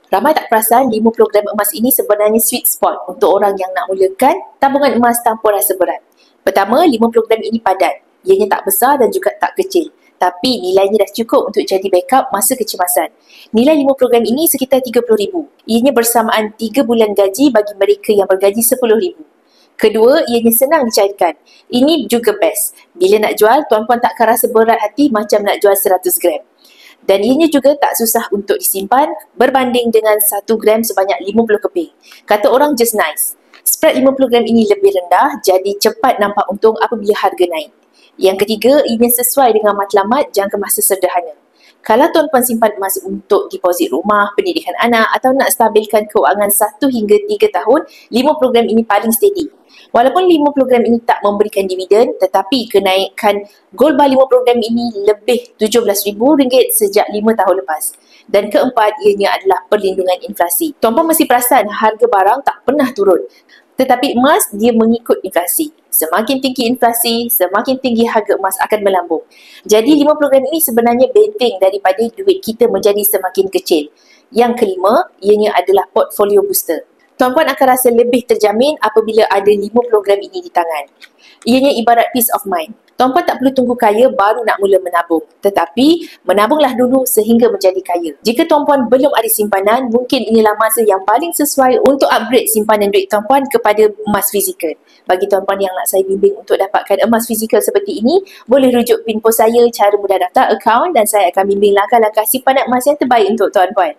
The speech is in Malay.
Ramai tak perasan 50 gram emas ini sebenarnya sweet spot untuk orang yang nak mulakan tabungan emas tanpa rasa berat. Pertama, 50 gram ini padat. Ianya tak besar dan juga tak kecil. Tapi nilainya dah cukup untuk jadi backup masa kecemasan. Nilai 50 gram ini sekitar RM30,000. Ianya bersamaan 3 bulan gaji bagi mereka yang bergaji RM10,000. Kedua, ianya senang dicairkan. Ini juga best. Bila nak jual, tuan-puan takkan rasa berat hati macam nak jual 100 gram. Dan ianya juga tak susah untuk disimpan berbanding dengan 1 gram sebanyak 50 keping. Kata orang just nice. Spread 50 gram ini lebih rendah, jadi cepat nampak untung apabila harga naik. Yang ketiga, ianya sesuai dengan matlamat jangka masa sederhana. Kalau tuan-puan simpan emas untuk deposit rumah, pendidikan anak atau nak stabilkan keuangan 1 hingga 3 tahun, 50 gram ini paling steady. Walaupun 50 gram ini tak memberikan dividen, tetapi kenaikan gold bar 50 gram ini lebih RM17,000 sejak 5 tahun lepas. Dan keempat, ianya adalah perlindungan inflasi. Tuan-puan mesti perasan harga barang tak pernah turun. Tetapi emas, dia mengikut inflasi. Semakin tinggi inflasi, semakin tinggi harga emas akan melambung. Jadi 50 gram ini sebenarnya benteng daripada duit kita menjadi semakin kecil. Yang kelima, ianya adalah portfolio booster. Tuan-puan akan rasa lebih terjamin apabila ada 50 gram ini di tangan. Ianya ibarat peace of mind. Tuan-puan tak perlu tunggu kaya baru nak mula menabung. Tetapi, menabunglah dulu sehingga menjadi kaya. Jika tuan-puan belum ada simpanan, mungkin inilah masa yang paling sesuai untuk upgrade simpanan duit tuan-puan kepada emas fizikal. Bagi tuan-puan yang nak saya bimbing untuk dapatkan emas fizikal seperti ini, boleh rujuk pin pos saya, cara mudah daftar akaun dan saya akan bimbing langkah-langkah simpanan emas yang terbaik untuk tuan-puan.